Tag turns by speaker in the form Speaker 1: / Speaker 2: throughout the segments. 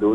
Speaker 1: 2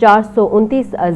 Speaker 2: 429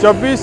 Speaker 3: 24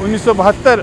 Speaker 3: 1972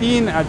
Speaker 3: 3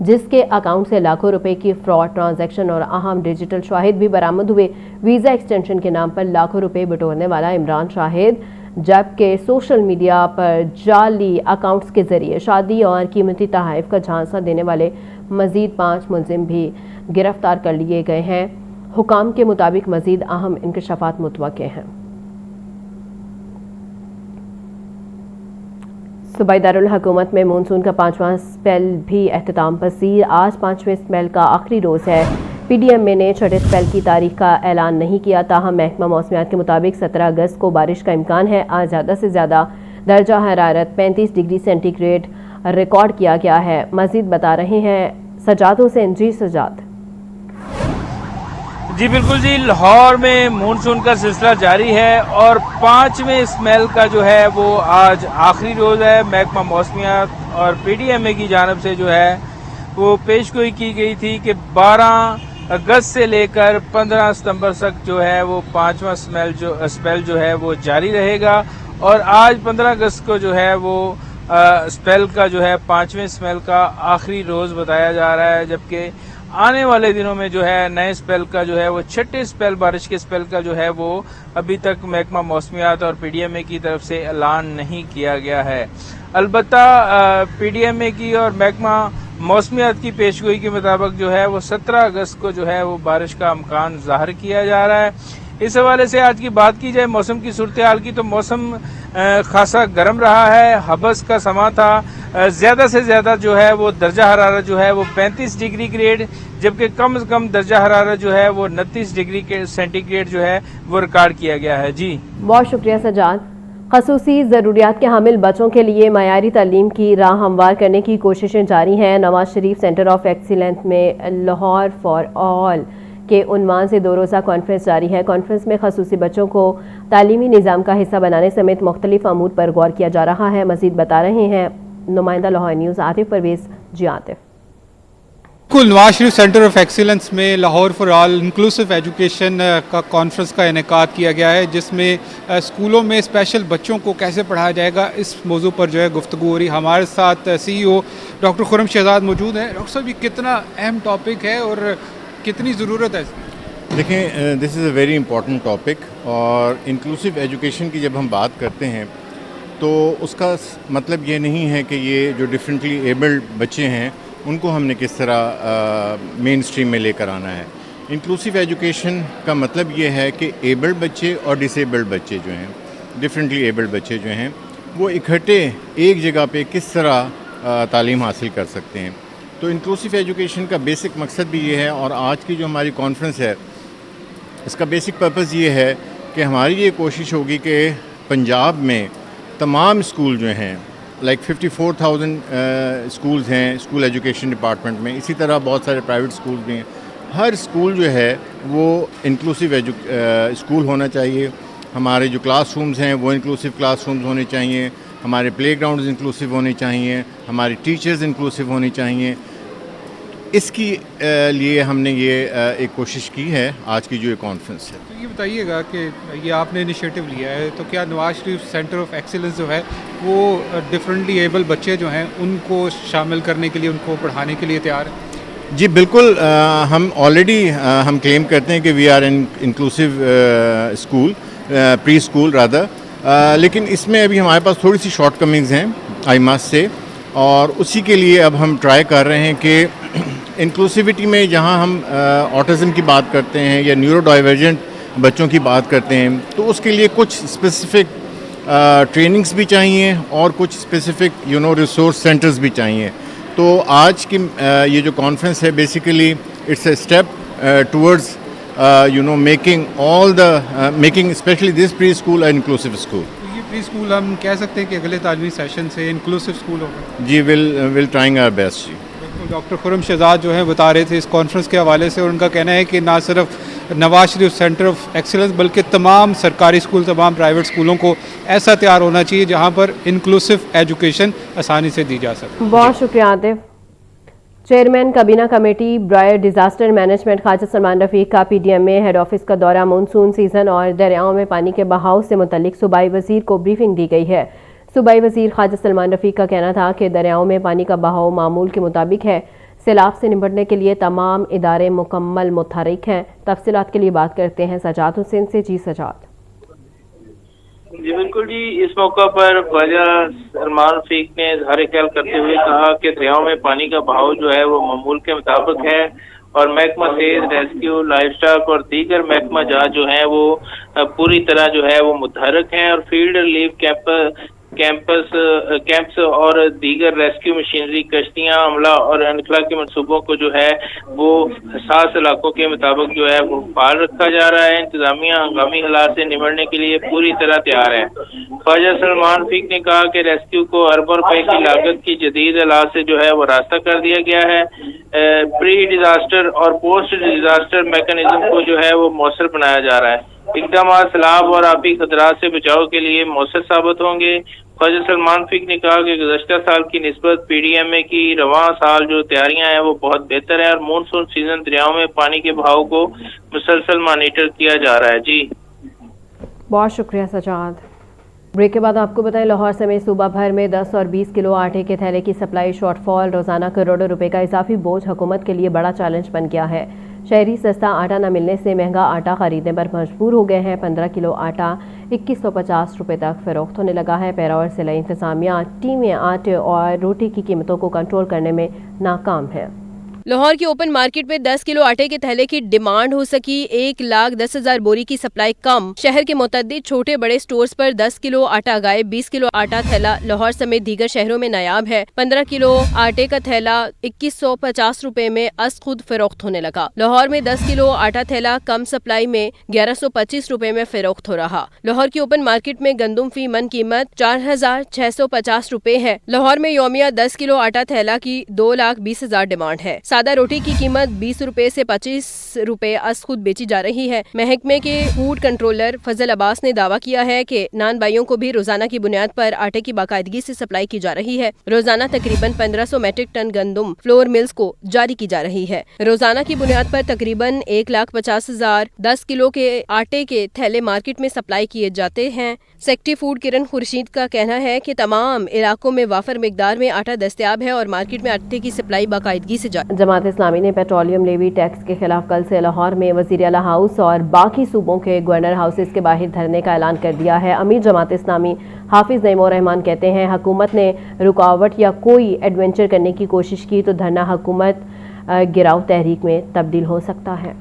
Speaker 2: جس کے اکاؤنٹ سے لاکھوں روپے کی فراڈ ٹرانزیکشن اور اہم ڈیجیٹل شواہد بھی برآمد ہوئے۔ ویزا ایکسٹینشن کے نام پر لاکھوں روپے بٹورنے والا عمران شاہد، جبکہ سوشل میڈیا پر جعلی اکاؤنٹس کے ذریعے شادی اور قیمتی تحائف کا جھانسا دینے والے مزید 5 ملزم بھی گرفتار کر لیے گئے ہیں۔ حکام کے مطابق مزید اہم انکشافات متوقع ہیں۔ صوبائی دارالحکومت میں مونسون کا 5واں اسپیل بھی اختتام پذیر۔ آج 5ویں اسپیل کا آخری روز ہے۔ پی ڈی ایم اے نے چھٹے اسپیل کی تاریخ کا اعلان نہیں کیا، تاہم محکمہ موسمیات کے مطابق 17 اگست کو بارش کا امکان ہے۔ آج زیادہ سے زیادہ درجہ حرارت 35 ڈگری سینٹی گریڈ ریکارڈ کیا گیا ہے۔ مزید بتا رہے ہیں سجاد حسین۔ جی سجاد۔
Speaker 4: جی بالکل جی، لاہور میں مونسون کا سلسلہ جاری ہے اور 5ویں اسپیل کا جو ہے وہ آج آخری روز ہے۔ محکمہ موسمیات اور پی ڈی ایم اے کی جانب سے جو ہے وہ پیش گوئی کی گئی تھی کہ 12 اگست سے لے کر 15 ستمبر تک جو ہے وہ 5واں اسپیل جو ہے وہ جاری رہے گا، اور آج 15 اگست کو جو ہے وہ اسپیل کا جو ہے 5ویں اسپیل کا آخری روز بتایا جا رہا ہے، جبکہ آنے والے دنوں میں جو ہے نئے اسپیل کا جو ہے وہ چھٹے اسپیل بارش کے اسپیل کا جو ہے وہ ابھی تک محکمہ موسمیات اور پی ڈی ایم اے کی طرف سے اعلان نہیں کیا گیا ہے۔ البتہ پی ڈی ایم اے کی اور محکمہ موسمیات کی پیشگوئی کے مطابق جو ہے وہ 17 اگست کو جو ہے وہ بارش کا امکان ظاہر کیا جا رہا ہے۔ اس حوالے سے آج کی بات کی جائے موسم کی صورتحال کی تو موسم خاصا گرم رہا ہے، حبس کا سماں تھا۔ زیادہ سے زیادہ جو ہے وہ درجہ حرارت جو ہے وہ 35 ڈگری گریڈ، جبکہ کم از کم درجہ حرارت جو ہے وہ 29 ڈگری سینٹی گریڈ جو ہے وہ ریکارڈ کیا گیا ہے۔ جی
Speaker 2: بہت شکریہ سجاد۔ خصوصی ضروریات کے حامل بچوں کے لیے معیاری تعلیم کی راہ ہموار کرنے کی کوششیں جاری ہیں۔ Nawaz Sharif centre of excellence میں لاہور فار آل کے عنوان سے 2 روزہ کانفرنس جاری ہے۔ کانفرنس میں خصوصی بچوں کو تعلیمی نظام کا حصہ بنانے سمیت مختلف امور پر غور کیا جا رہا ہے۔ مزید بتا رہے ہیں نمائندہ لاہور نیوز عاطف پرویز۔ جی عاطف۔
Speaker 3: بالکل، Nawaz Sharif centre of excellence میں Lahore for all inclusive education کا کانفرنس کا انعقاد کیا گیا ہے، جس میں اسکولوں میں اسپیشل بچوں کو کیسے پڑھایا جائے گا اس موضوع پر جو ہے گفتگو ہو رہی۔ ہمارے ساتھ سی ای او ڈاکٹر خرم شہزاد موجود ہیں۔ ڈاکٹر صاحب، یہ کتنا اہم ٹاپک ہے اور کتنی ضرورت ہے اس کی؟
Speaker 5: دیکھیں، دس از اے ویری امپورٹنٹ ٹاپک، اور انکلوسیو ایجوکیشن کی جب ہم بات کرتے ہیں تو اس کا مطلب یہ نہیں ہے کہ یہ جو ڈفرینٹلی ایبلڈ بچے ہیں ان کو ہم نے کس طرح مین اسٹریم میں لے کر آنا ہے۔ انکلوسیو ایجوکیشن کا مطلب یہ ہے کہ ایبلڈ بچے اور ڈس ایبلڈ بچے جو ہیں، ڈفرینٹلی ایبلڈ بچے جو ہیں، وہ اکٹھے ایک جگہ پہ کس طرح تعلیم حاصل کر سکتے ہیں۔ تو انکلوسیو ایجوکیشن کا بیسک مقصد بھی یہ ہے، اور آج کی جو ہماری کانفرنس ہے اس کا بیسک پرپز یہ ہے کہ ہماری یہ کوشش ہوگی کہ پنجاب میں تمام اسکول جو ہیں، لائک 54,000 اسکولز ہیں اسکول ایجوکیشن ڈپارٹمنٹ میں، اسی طرح بہت سارے پرائیویٹ اسکول بھی ہیں، ہر اسکول جو ہے وہ انکلوسیو اسکول ہونا چاہیے۔ ہمارے جو کلاس رومز ہیں وہ انکلوسیو کلاس رومز ہونے چاہیے، ہمارے پلے گراؤنڈز انکلوسیو ہونے چاہیے، ہمارے ٹیچرز انکلوسیو ہونے چاہیے۔ اس کی لیے ہم نے یہ ایک کوشش کی ہے آج کی جو یہ کانفرنس ہے۔
Speaker 3: تو یہ بتائیے گا کہ یہ آپ نے انیشیٹو لیا ہے، تو کیا Nawaz Sharif centre of excellence جو ہے وہ ڈفرینٹلی ایبل بچے جو ہیں ان کو شامل کرنے کے لیے، ان کو پڑھانے کے لیے تیار ہیں؟
Speaker 5: جی بالکل، ہم آلریڈی ہم کلیم کرتے ہیں کہ we are an inclusive school, preschool rather, لیکن اس میں ابھی ہمارے پاس تھوڑی سی شارٹ کمنگز ہیں آئی مسٹ سے، اور اسی کے لیے اب ہم ٹرائی کر رہے ہیں کہ انکلوسیوٹی میں جہاں ہم آٹزم کی بات کرتے ہیں یا نیورو ڈائیورجنٹ بچوں کی بات کرتے ہیں، تو اس کے لیے کچھ اسپیسیفک ٹریننگز بھی چاہیے اور کچھ اسپیسیفک ریسورس سینٹرز بھی چاہیے۔ تو آج کی یہ جو کانفرنس ہے basically it's a step towards making making especially this preschool and inclusive school.
Speaker 3: یہ پری اسکول ہم کہہ سکتے ہیں کہ اگلے تعلیمی سیشن سے انکلوسیو اسکول ہوگا؟
Speaker 5: جی ول ٹرائنگ آور بیسٹ۔ جی
Speaker 3: ڈاکٹر خرم شہزاد جو ہیں بتا رہے تھے اس کانفرنس کے حوالے سے، اور ان کا کہنا ہے کہ نہ صرف Nawaz Sharif centre of excellence بلکہ تمام سرکاری اسکول، تمام پرائیویٹ اسکولوں کو ایسا تیار ہونا چاہیے جہاں پر انکلوسیو ایجوکیشن آسانی سے دی جا سکے۔
Speaker 2: بہت شکریہ عاطف۔ چیئرمین کابینہ کمیٹی برائے ڈیزاسٹر مینجمنٹ خواجہ سلمان رفیق کا پی ڈی ایم اے ہیڈ آفس کا دورہ، مونسون سیزن اور دریاؤں میں پانی کے بہاؤ سے متعلق صوبائی وزیر کو بریفنگ دی گئی ہے۔ صوبائی وزیر خواجہ سلمان رفیق کا کہنا تھا کہ دریاؤں میں پانی کا بہاؤ معمول کے مطابق ہے۔ سیلاب سے نمٹنے کے لیے تمام ادارے مکمل متحرک ہیں. تفصیلات کے لیے بات کرتے ہیں سجاد حسین سے. جی سجاد.
Speaker 4: جی بالکل جی، اس موقع پر خواجہ سلمان فیق نے اظہار خیال کرتے ہوئے کہا کہ دریاؤں میں پانی کا بہاؤ جو ہے وہ معمول کے مطابق ہے اور محکمہ سیز، ریسکیو، لائف اسٹاک اور دیگر محکمہ جات جو ہیں وہ پوری طرح جو ہے وہ متحرک ہیں اور فیلڈ ریلیف کیمپس اور دیگر ریسکیو مشینری، کشتیاں، عملہ اور انخلا کے منصوبوں کو جو ہے وہ حساس علاقوں کے مطابق جو ہے وہ فعال رکھا جا رہا ہے. انتظامیہ ہنگامی حالات سے نمٹنے کے لیے پوری طرح تیار ہے. خواجہ سلمان فیق نے کہا کہ ریسکیو کو اربوں روپے کی لاگت کی جدید آلات سے جو ہے وہ راستہ کر دیا گیا ہے. پری ڈیزاسٹر اور پوسٹ ڈیزاسٹر میکانزم کو جو ہے وہ مؤثر بنایا جا رہا ہے. اقدامات سیلاب اور آبی خطرات سے بچاؤ کے لیے مؤثر ثابت ہوں گے. خواجہ سلمان فیق نے کہا کہ گزشتہ سال کی نسبت پی ڈی ایم اے کی رواں سال جو تیاریاں ہیں وہ بہت بہتر ہیں اور مونسون سیزن دریاؤں میں پانی کے بہاؤ کو مسلسل مانیٹر کیا جا رہا ہے. جی
Speaker 2: بہت شکریہ سجاد. بریک کے بعد آپ کو بتائیں لاہور سمیت صوبہ بھر میں 10 اور 20 کلو آٹے کے تھیلے کی سپلائی شارٹ فال. روزانہ کروڑوں روپے کا اضافی بوجھ حکومت کے لیے بڑا چیلنج بن گیا ہے. شہری سستا آٹا نہ ملنے سے مہنگا آٹا خریدنے پر مجبور ہو گئے ہیں. 15 کلو آٹا 2150 روپے تک فروخت ہونے لگا ہے. پیرا اور ضلعی انتظامیہ ٹیمیں آٹے اور روٹی کی قیمتوں کو کنٹرول کرنے میں ناکام ہیں. لاہور کی اوپن مارکیٹ میں 10 کلو آٹے کے تھیلے کی ڈیمانڈ ہو سکی. 1,10,000 بوری کی سپلائی کم. شہر کے متعدد چھوٹے بڑے سٹورز پر 10 کلو آٹا غائب. 20 کلو آٹا تھیلا لاہور سمیت دیگر شہروں میں نایاب ہے. 15 کلو آٹے کا تھیلا 2150 روپے میں از خود فروخت ہونے لگا. لاہور میں 10 کلو آٹا تھیلا کم سپلائی میں 1125 روپے میں فروخت ہو رہا. لاہور کی اوپن مارکیٹ میں گندم فی من قیمت 4,650 روپے ہے. لاہور میں یومیہ 10 کلو آٹا تھیلا کی 2,20,000 ڈیمانڈ ہے. سادہ روٹی کی قیمت 20 روپے سے 25 روپے از خود بیچی جا رہی ہے. محکمے کے فوڈ کنٹرولر فضل عباس نے دعویٰ کیا ہے کہ نان بھائیوں کو بھی روزانہ کی بنیاد پر آٹے کی باقاعدگی سے سپلائی کی جا رہی ہے. روزانہ تقریباً 1500 میٹرک ٹن گندم فلور ملز کو جاری کی جا رہی ہے. روزانہ کی بنیاد پر تقریباً 1,50,000 10 کلو کے آٹے کے تھیلے مارکیٹ میں سپلائی کیے جاتے ہیں. سیکٹری فوڈ کرن خورشید کا کہنا ہے کہ تمام علاقوں میں وافر مقدار میں آٹا دستیاب ہے اور مارکیٹ میں آٹے کی سپلائی باقاعدگی سے جماعت اسلامی نے پیٹرولیم لیوی ٹیکس کے خلاف کل سے لاہور میں وزیر اعلیٰ ہاؤس اور باقی صوبوں کے گورنر ہاؤسز کے باہر دھرنے کا اعلان کر دیا ہے. امیر جماعت اسلامی حافظ نعیم الرحمان کہتے ہیں حکومت نے رکاوٹ یا کوئی ایڈونچر کرنے کی کوشش کی تو دھرنا حکومت گراؤ تحریک میں تبدیل ہو سکتا ہے.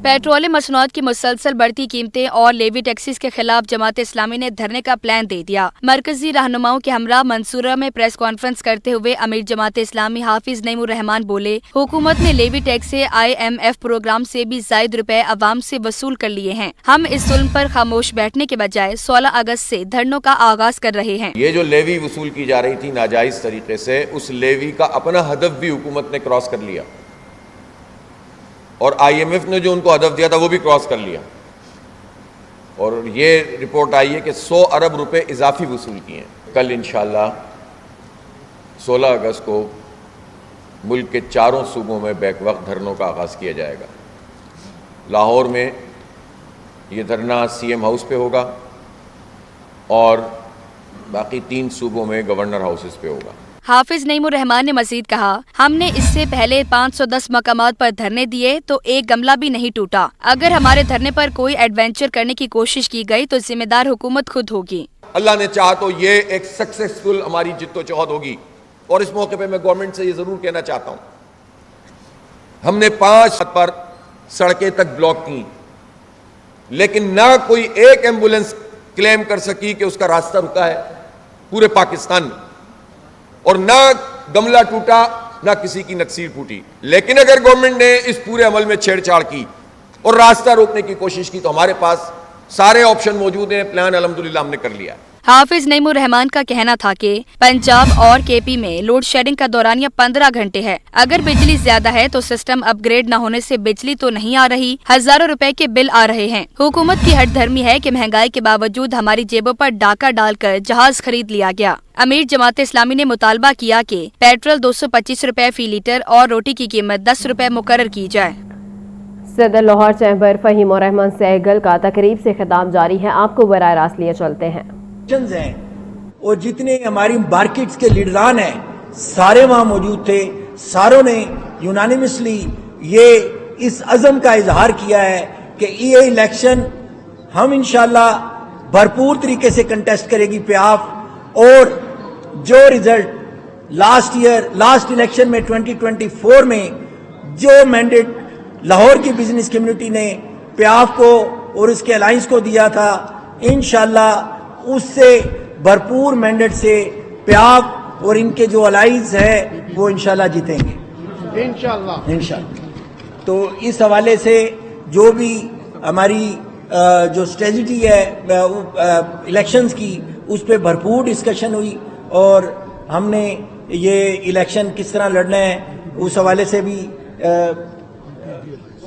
Speaker 6: پیٹرولیم مصنوعات کی مسلسل بڑھتی قیمتیں اور لیوی ٹیکسز کے خلاف جماعت اسلامی نے دھرنے کا پلان دے دیا. مرکزی رہنماؤں کے ہمراہ منصورہ میں پریس کانفرنس کرتے ہوئے امیر جماعت اسلامی حافظ نعیم الرحمان بولے حکومت نے لیوی ٹیکس سے IMF پروگرام سے بھی زائد روپے عوام سے وصول کر لیے ہیں. ہم اس ظلم پر خاموش بیٹھنے کے بجائے 16 اگست سے دھرنوں کا آغاز کر رہے ہیں.
Speaker 7: یہ جو لیوی وصول کی جا رہی تھی ناجائز طریقے سے، اس لیوی کا اپنا ہدف بھی حکومت نے کراس کر لیا اور IMF نے جو ان کو ہدف دیا تھا وہ بھی کراس کر لیا. اور یہ رپورٹ آئی ہے کہ 100 ارب روپے اضافی وصول کیے ہیں. کل انشاءاللہ 16 اگست کو ملک کے چاروں صوبوں میں بیک وقت دھرنوں کا آغاز کیا جائے گا. لاہور میں یہ دھرنا CM ہاؤس پہ ہوگا اور باقی 3 صوبوں میں گورنر ہاؤسز پہ ہوگا.
Speaker 6: حافظ نعیم الرحمان نے مزید کہا ہم نے اس سے پہلے 510 مقامات پر دھرنے دیے تو ایک گملہ بھی نہیں ٹوٹا. اگر ہمارے دھرنے پر کوئی ایڈونچر کرنے کی کوشش کی گئی تو ذمہ دار حکومت خود ہوگی.
Speaker 7: اللہ نے چاہا تو یہ ایک سکسیسفل ہماری جدوجہد ہوگی. اور اس موقع پہ میں گورنمنٹ سے یہ ضرور کہنا چاہتا ہوں ہم نے 5 پر سڑکیں تک بلاک کی لیکن نہ کوئی ایک ایمبولنس کلیم کر سکی کہ اس کا راستہ رکا ہے پورے پاکستان میں، اور نہ گملہ ٹوٹا نہ کسی کی نکسیر پھوٹی. لیکن اگر گورنمنٹ نے اس پورے عمل میں چھیڑ چھاڑ کی اور راستہ روکنے کی کوشش کی تو ہمارے پاس سارے آپشن موجود ہیں. پلان الحمدللہ ہم نے کر لیا ہے.
Speaker 6: حافظ نعیم الرحمان کا کہنا تھا کہ پنجاب اور KP میں لوڈ شیڈنگ کا دورانیہ 15 گھنٹے ہے. اگر بجلی زیادہ ہے تو سسٹم اپ گریڈ نہ ہونے سے بجلی تو نہیں آ رہی، ہزاروں روپے کے بل آ رہے ہیں. حکومت کی ہٹ دھرمی ہے کہ مہنگائی کے باوجود ہماری جیبوں پر ڈاکہ ڈال کر جہاز خرید لیا گیا. امیر جماعت اسلامی نے مطالبہ کیا کہ پیٹرول 225 روپے فی لیٹر اور روٹی کی قیمت 10 روپے مقرر کی جائے.
Speaker 2: صدر لاہور چیمبر فہیم الرحمان سہگل کا تقریب سے خطاب جاری ہے. آپ کو براہ راست لیے چلتے ہیں.
Speaker 8: ہیں اور جتنے ہماری مارکیٹس کے لیڈران ہیں سارے وہاں موجود تھے. ساروں نے یونانیمسلی یہ اس عزم کا اظہار کیا ہے کہ یہ الیکشن ہم انشاءاللہ بھرپور طریقے سے کنٹیسٹ کرے گی پیاف، اور جو رزلٹ لاسٹ الیکشن میں 2024 میں جو مینڈیٹ لاہور کی بزنس کمیونٹی نے پیاف کو اور اس کے الائنس کو دیا تھا، انشاءاللہ اس سے بھرپور مینڈیٹ سے پیاف اور ان کے جو الائنس ہے وہ انشاءاللہ جیتیں گے انشاءاللہ۔ تو اس حوالے سے جو بھی ہماری جو اسٹریٹجی ہے الیکشنز کی، اس پہ بھرپور ڈسکشن ہوئی، اور ہم نے یہ الیکشن کس طرح لڑنا ہے اس حوالے سے بھی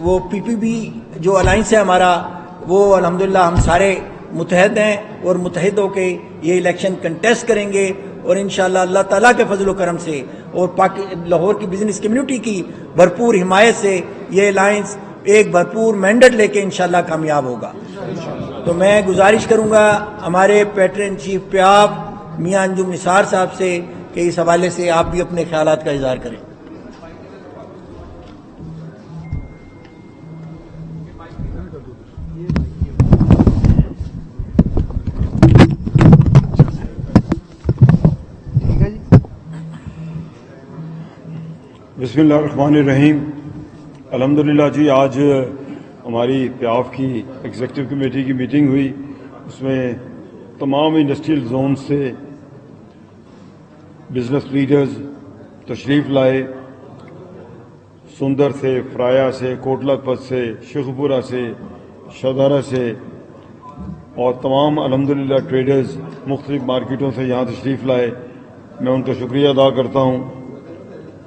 Speaker 8: وہ پی پی بی جو الائنس ہے ہمارا، وہ الحمدللہ ہم سارے متحد ہیں اور متحد ہو کے یہ الیکشن کنٹیسٹ کریں گے، اور انشاءاللہ اللہ تعالیٰ کے فضل و کرم سے اور لاہور کی بزنس کمیونٹی کی بھرپور حمایت سے یہ الائنس ایک بھرپور مینڈیٹ لے کے انشاءاللہ کامیاب ہوگا۔ تو میں گزارش کروں گا ہمارے پیٹرن چیف پیاف میاں انجم نثار صاحب سے کہ اس حوالے سے آپ بھی اپنے خیالات کا اظہار کریں۔
Speaker 9: بسم اللہ الرحمن الرحیم۔ الحمدللہ جی، آج ہماری پیاف کی ایگزیکٹو کمیٹی کی میٹنگ ہوئی، اس میں تمام انڈسٹریل زون سے بزنس لیڈرز تشریف لائے، سندر سے، فرایا سے، کوٹلہ پت سے، شیخوپورہ سے، شہدارہ سے، اور تمام الحمدللہ ٹریڈرز مختلف مارکیٹوں سے یہاں تشریف لائے۔ میں ان کا شکریہ ادا کرتا ہوں،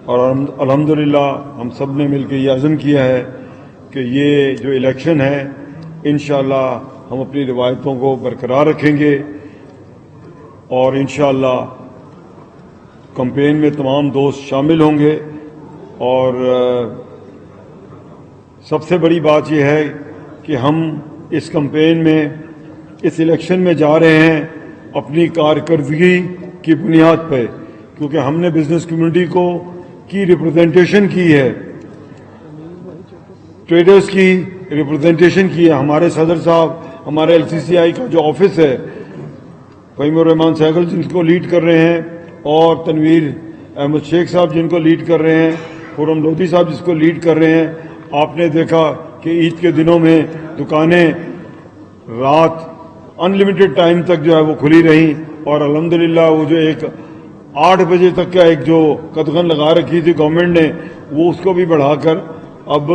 Speaker 9: اور الحمدللہ ہم سب نے مل کے یہ عزم کیا ہے کہ یہ جو الیکشن ہے انشاءاللہ ہم اپنی روایتوں کو برقرار رکھیں گے، اور انشاءاللہ کمپین میں تمام دوست شامل ہوں گے۔ اور سب سے بڑی بات یہ ہے کہ ہم اس کمپین میں، اس الیکشن میں جا رہے ہیں اپنی کارکردگی کی بنیاد پہ، کیونکہ ہم نے بزنس کمیونٹی کی ریپرزنٹیشن کی ہے، ٹریڈرز کی ریپرزنٹیشن کی ہے۔ ہمارے صدر صاحب، ہمارے ایل سی سی آئی کا جو آفس ہے، فہیم الرحمان سہگل جن کو لیڈ کر رہے ہیں، اور تنویر احمد شیخ صاحب جن کو لیڈ کر رہے ہیں، خرم لودھی صاحب جس کو لیڈ کر رہے ہیں، آپ نے دیکھا کہ عید کے دنوں میں دکانیں رات انلمیٹڈ ٹائم تک جو ہے وہ کھلی رہیں، اور الحمدللہ وہ جو ایک 8 بجے تک کا ایک جو قدغن لگا رکھی تھی گورنمنٹ نے، وہ اس کو بھی بڑھا کر اب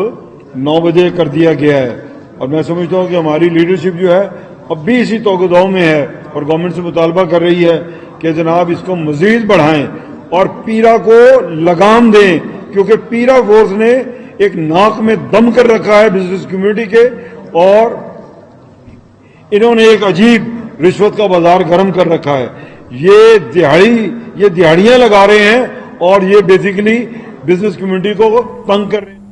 Speaker 9: 9 بجے کر دیا گیا ہے۔ اور میں سمجھتا ہوں کہ ہماری لیڈرشپ جو ہے اب بھی اسی توقع میں ہے، اور گورنمنٹ سے مطالبہ کر رہی ہے کہ جناب اس کو مزید بڑھائیں اور پیرا کو لگام دیں، کیونکہ پیرا فورس نے ایک ناک میں دم کر رکھا ہے بزنس کمیونٹی کے، اور انہوں نے ایک عجیب رشوت کا بازار گرم کر رکھا ہے۔ یہ دہاڑیاں لگا رہے ہیں، اور یہ بیسیکلی بزنس کمیونٹی کو تنگ کر رہے ہیں۔